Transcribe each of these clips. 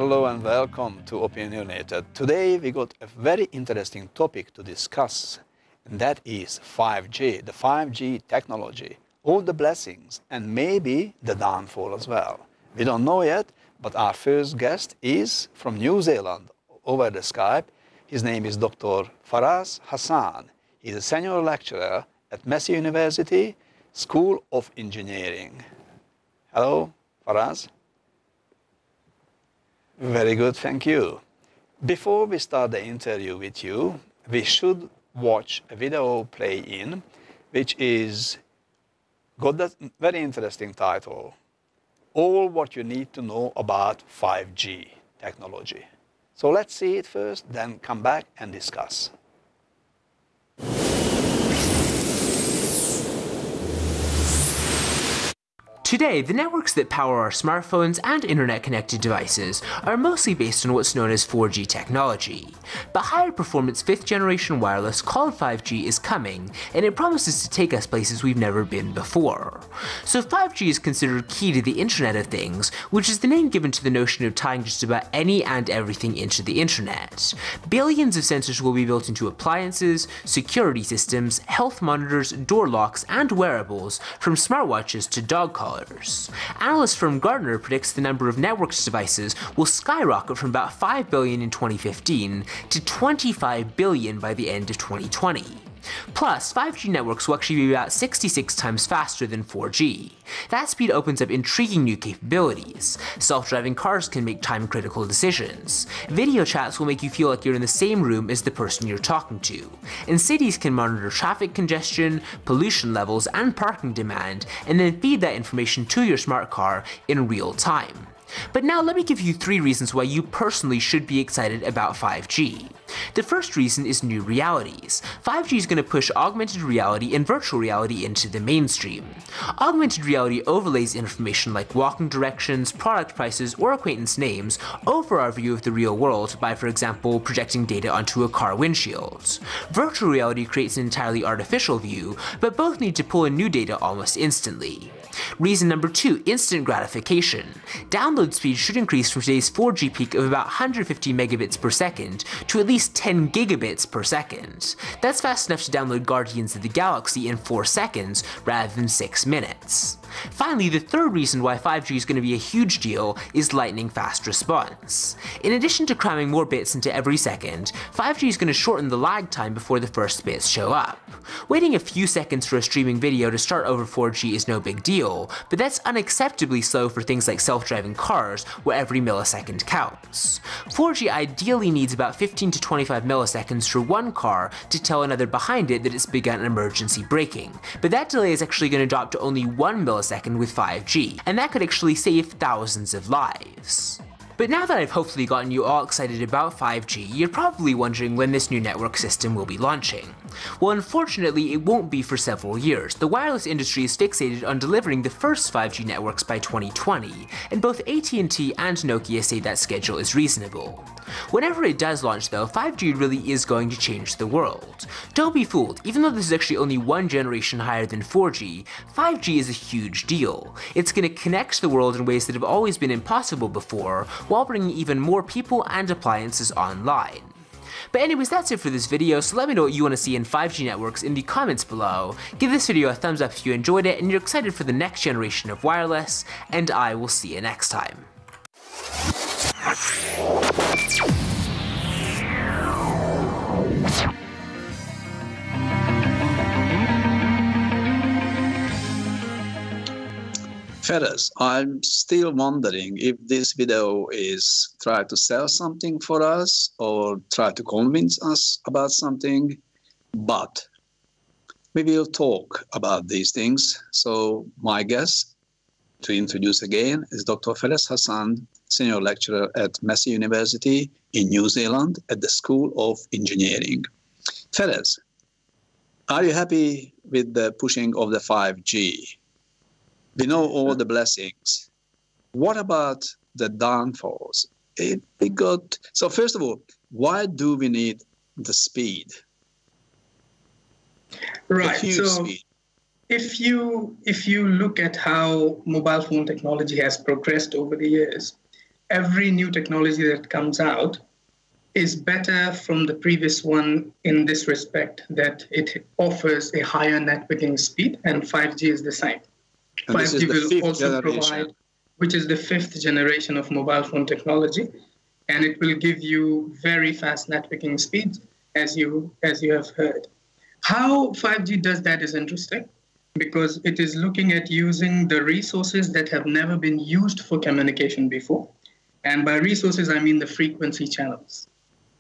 Hello and welcome to Opinionated. Today we got a very interesting topic to discuss, and that is 5G, the 5G technology, all the blessings and maybe the downfall as well. We don't know yet, but our first guest is from New Zealand over the Skype. His name is Dr. Faraz Hassan. He's a senior lecturer at Meszaros University School of Engineering. Hello, Faraz. Very good, thank you. Before we start the interview with you, we should watch a video play-in, which is got that very interesting title, All What You Need to Know About 5G Technology. So let's see it first, then come back and discuss. Today, the networks that power our smartphones and internet-connected devices are mostly based on what's known as 4G technology. But higher performance 5th generation wireless called 5G is coming, and it promises to take us places we've never been before. So 5G is considered key to the Internet of Things, which is the name given to the notion of tying just about any and everything into the internet. Billions of sensors will be built into appliances, security systems, health monitors, door locks, and wearables, from smartwatches to dog collars. Analyst firm Gartner predicts the number of networked devices will skyrocket from about 5 billion in 2015 to 25 billion by the end of 2020. Plus, 5G networks will actually be about 66 times faster than 4G. That speed opens up intriguing new capabilities. Self-driving cars can make time-critical decisions. Video chats will make you feel like you're in the same room as the person you're talking to. And cities can monitor traffic congestion, pollution levels, and parking demand, and then feed that information to your smart car in real time. But now let me give you 3 reasons why you personally should be excited about 5G. The first reason is new realities. 5G is going to push augmented reality and virtual reality into the mainstream. Augmented reality overlays information like walking directions, product prices, or acquaintance names over our view of the real world by, for example, projecting data onto a car windshield. Virtual reality creates an entirely artificial view, but both need to pull in new data almost instantly. Reason number 2, instant gratification. Download speed should increase from today's 4G peak of about 150 megabits per second to at least 10 gigabits per second. That's fast enough to download Guardians of the Galaxy in 4 seconds rather than 6 minutes. Finally, the third reason why 5G is going to be a huge deal is lightning fast response. In addition to cramming more bits into every second, 5G is going to shorten the lag time before the first bits show up. Waiting a few seconds for a streaming video to start over 4G is no big deal, but that's unacceptably slow for things like self-driving cars, where every millisecond counts. 4G ideally needs about 15 to 25 milliseconds for one car to tell another behind it that it's begun emergency braking, but that delay is actually going to drop to only 1 millisecond with 5G, and that could actually save thousands of lives. But now that I've hopefully gotten you all excited about 5G, you're probably wondering when this new network system will be launching. Well, unfortunately, it won't be for several years. The wireless industry is fixated on delivering the first 5G networks by 2020, and both AT&T and Nokia say that schedule is reasonable. Whenever it does launch though, 5G really is going to change the world. Don't be fooled, even though this is actually only one generation higher than 4G, 5G is a huge deal. It's going to connect the world in ways that have always been impossible before, while bringing even more people and appliances online. But anyways, that's it for this video, so let me know what you want to see in 5G networks in the comments below. Give this video a thumbs up if you enjoyed it and you're excited for the next generation of wireless, and I will see you next time. Faraz, I'm still wondering if this video is trying to sell something for us or try to convince us about something, but we will talk about these things. So my guest, to introduce again, is Dr. Faraz Hassan, Senior Lecturer at Meszaros University in New Zealand at the School of Engineering. Faraz, are you happy with the pushing of the 5G? We know all the blessings. What about the downfalls? So first of all, why do we need the speed? Right. So speed? If you look at how mobile phone technology has progressed over the years, every new technology that comes out is better from the previous one in this respect, that it offers a higher networking speed, and 5G is the same. And 5G will also generation. provide, which is the 5th generation of mobile phone technology, and it will give you very fast networking speeds, as you have heard. How 5G does that is interesting, because it is looking at using the resources that have never been used for communication before. And by resources, I mean the frequency channels.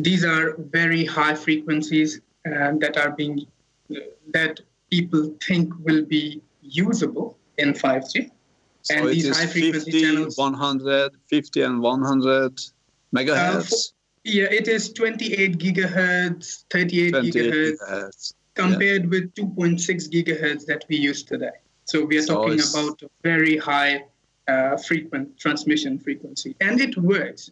These are very high frequencies that people think will be usable in 5G. So and these high frequency channels, 100, 50 and 100 megahertz. It is 28 gigahertz, 38 gigahertz, compared with 2.6 gigahertz that we use today. So we are talking about a very high transmission frequency. And it works.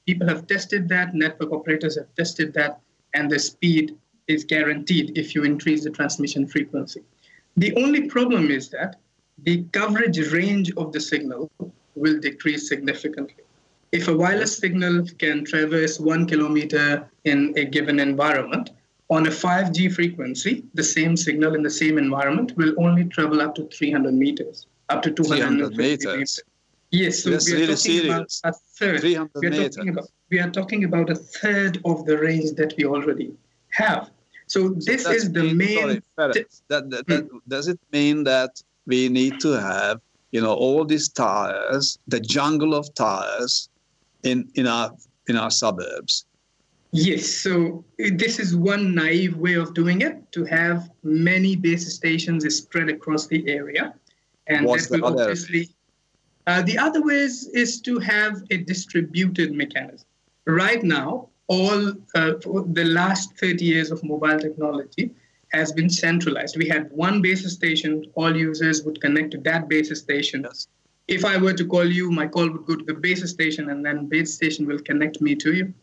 People have tested that, network operators have tested that, and the speed is guaranteed if you increase the transmission frequency. The only problem is that the coverage range of the signal will decrease significantly. If a wireless signal can traverse 1 kilometer in a given environment, on a 5G frequency, the same signal in the same environment will only travel up to 300 meters, up to 250 meters. Yes, so that's we are really talking serious. about a third. 300 meters. We are talking about a third of the range that we already have. So this is the main... Does it mean that we need to have, all these towers, the jungle of towers in our suburbs? Yes, so this is one naive way of doing it, to have many base stations spread across the area. And what's that will the other? Obviously... the other ways is to have a distributed mechanism. Right now, all the last 30 years of mobile technology has been centralized. We had one base station, all users would connect to that base station. Yes. If I were to call you, my call would go to the base station, and then base station will connect me to you.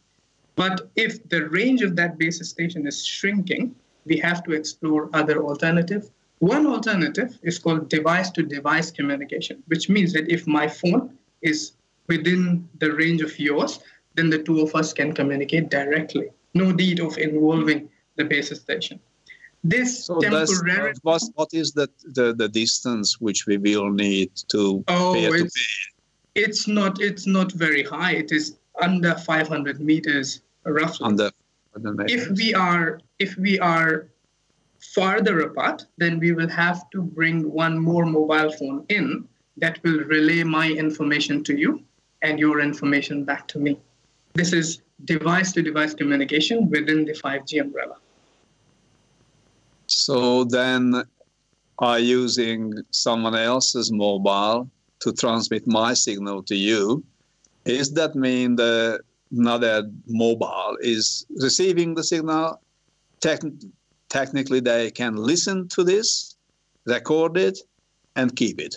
But if the range of that base station is shrinking, we have to explore other alternatives. One alternative is called device-to-device communication, which means that if my phone is within the range of yours, then the two of us can communicate directly. No need of involving the base station. This temporary... What is the distance which we will need to peer-to-peer? It's not very high. It is under 500 meters, roughly. Under meters. If we are farther apart, then we will have to bring one more mobile phone in that will relay my information to you and your information back to me. This is device-to-device communication within the 5G umbrella. So then I'm using someone else's mobile to transmit my signal to you. Does that mean that another mobile is receiving the signal? Technically, they can listen to this, record it, and keep it.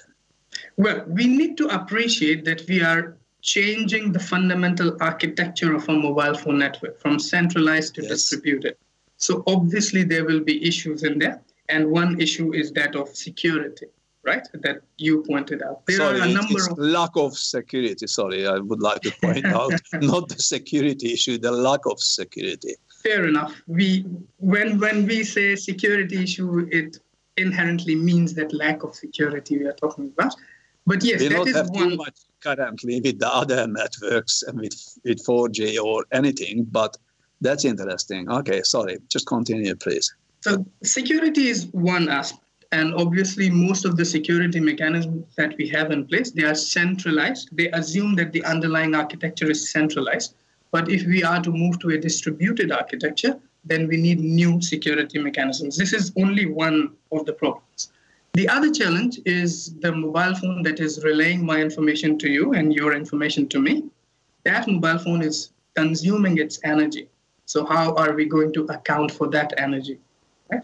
Well, we need to appreciate that we are changing the fundamental architecture of a mobile phone network from centralized to distributed. So obviously, there will be issues in there. And one issue is that of security, right, that you pointed out. There are a number of... lack of security. Sorry, I would like to point out, not the security issue, the lack of security. Fair enough. When we say security issue, it inherently means that lack of security we are talking about. But yes, we that don't is have one. too much currently with the other networks and with 4G or anything, but that's interesting. Okay, sorry, just continue, please. So security is one aspect, and obviously most of the security mechanisms that we have in place, they are centralized. They assume that the underlying architecture is centralized. But if we are to move to a distributed architecture, then we need new security mechanisms. This is only one of the problems. The other challenge is the mobile phone that is relaying my information to you and your information to me. That mobile phone is consuming its energy. So how are we going to account for that energy? Right?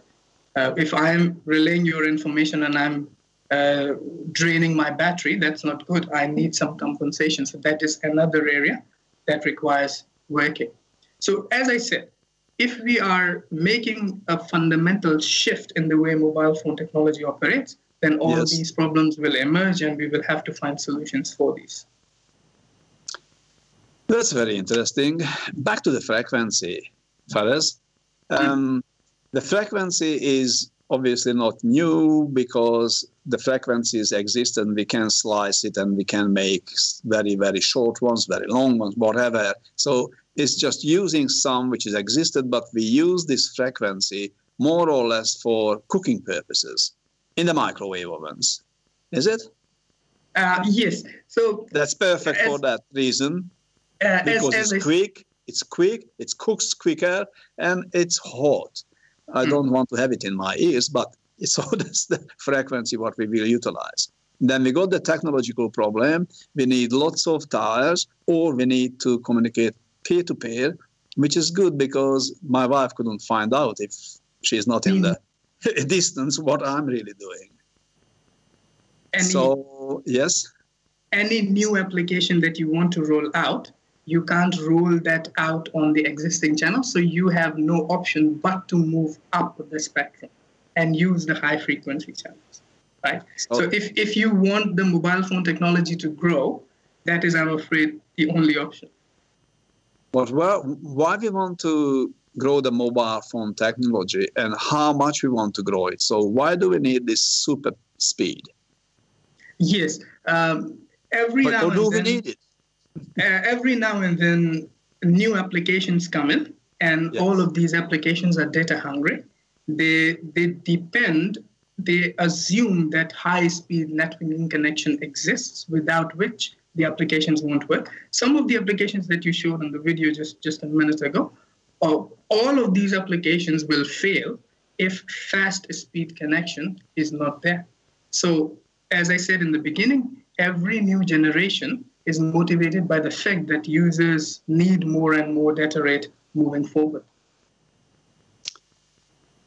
If I am relaying your information and I'm draining my battery, that's not good. I need some compensation. So that is another area that requires working. So as I said, if we are making a fundamental shift in the way mobile phone technology operates, then all these problems will emerge and we will have to find solutions for these. That's very interesting. Back to the frequency, Faraz. The frequency is obviously not new because the frequencies exist and we can slice it and we can make very, very short ones, very long ones, whatever. So it's just using some which is existed, but we use this frequency more or less for cooking purposes in the microwave ovens. Is it? Yes. So that's perfect for that reason. Because it's quick, it cooks quicker, and it's hot. I don't want to have it in my ears, but so that's the frequency what we will utilize. Then we got the technological problem. We need lots of tires, or we need to communicate peer-to-peer, which is good because my wife couldn't find out if she's not in the distance what I'm really doing. So, yes? Any new application that you want to roll out, you can't roll that out on the existing channel, so you have no option but to move up the spectrum and use the high frequency channels, right? So if you want the mobile phone technology to grow, that is, I'm afraid, the only option. But why we want to grow the mobile phone technology and how much we want to grow it? So why do we need this super speed? Yes, every now and then new applications come in, and all of these applications are data hungry. They assume that high-speed networking connection exists, without which the applications won't work. Some of the applications that you showed on the video just a minute ago, all of these applications will fail if fast speed connection is not there. So, as I said in the beginning, every new generation is motivated by the fact that users need more and more data rate moving forward.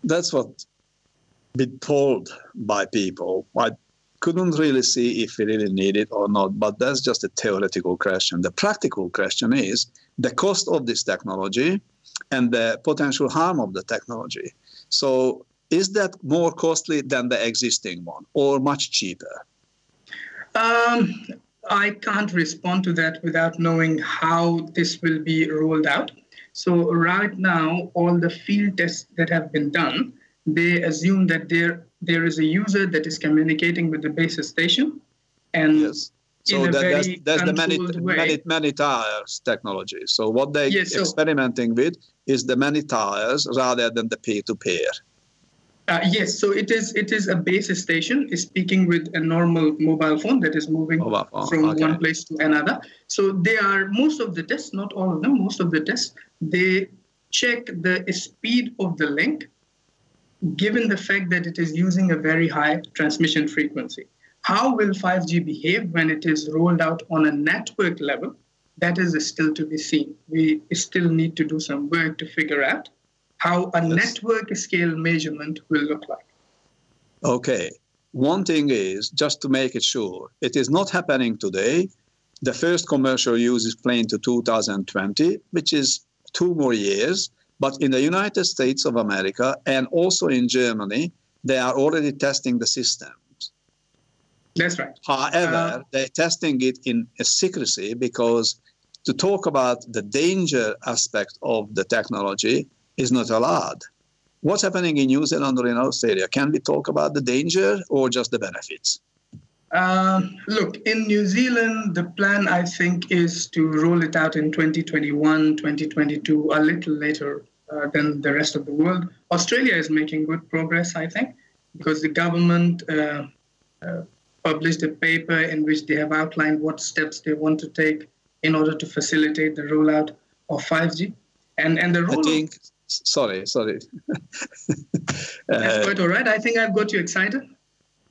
That's what been told by people. I couldn't really see if we really need it or not, but that's just a theoretical question. The practical question is the cost of this technology and the potential harm of the technology. So is that more costly than the existing one or much cheaper? I can't respond to that without knowing how this will be rolled out. So right now, all the field tests that have been done, they assume that there is a user that is communicating with the base station, and so that's the many tires technology. So what they're experimenting with is the many tires rather than the peer-to-peer. Yes, so it is a base station is speaking with a normal mobile phone that is moving from one place to another. So they are, most of the tests, not all of them, most of the tests, they check the speed of the link given the fact that it is using a very high transmission frequency. How will 5G behave when it is rolled out on a network level? That is still to be seen. We still need to do some work to figure out how a network scale measurement will look like. Okay. One thing is, just to make it sure, it is not happening today. The first commercial use is planned to 2020, which is 2 more years. But in the United States of America and also in Germany, they are already testing the systems. That's right. However, they're testing it in secrecy because to talk about the danger aspect of the technology is not allowed. What's happening in New Zealand or in Australia? Can we talk about the danger or just the benefits? Look, in New Zealand, the plan, I think, is to roll it out in 2021, 2022, a little later than the rest of the world. Australia is making good progress, I think, because the government published a paper in which they have outlined what steps they want to take in order to facilitate the rollout of 5G. And the rollout... Sorry. That's quite all right. I think I've got you excited.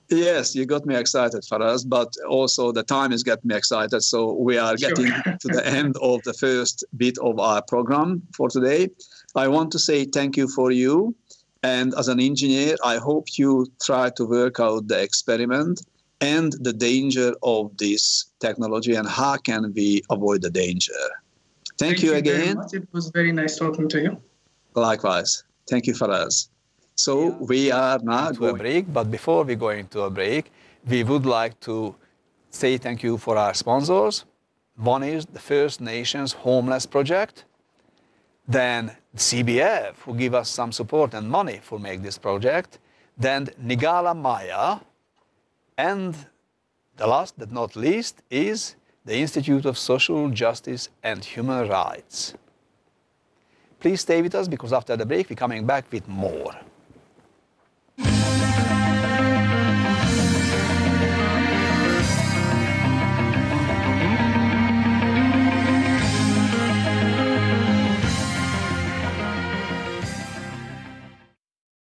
Yes, you got me excited, Faraz, but also the time is getting me excited. So we are getting to the end of the first bit of our program for today. I want to say thank you for you. And as an engineer, I hope you try to work out the experiment and the danger of this technology and how can we avoid the danger. Thank you again. Very much. It was very nice talking to you. Likewise. Thank you, Faraz. So we are now going to a break, but before we go into a break, we would like to say thank you for our sponsors. One is the First Nations Homeless Project, then CBF, who give us some support and money for make this project, then Nigala Maya, and the last but not least is the Institute of Social Justice and Human Rights. Please stay with us because after the break we're coming back with more.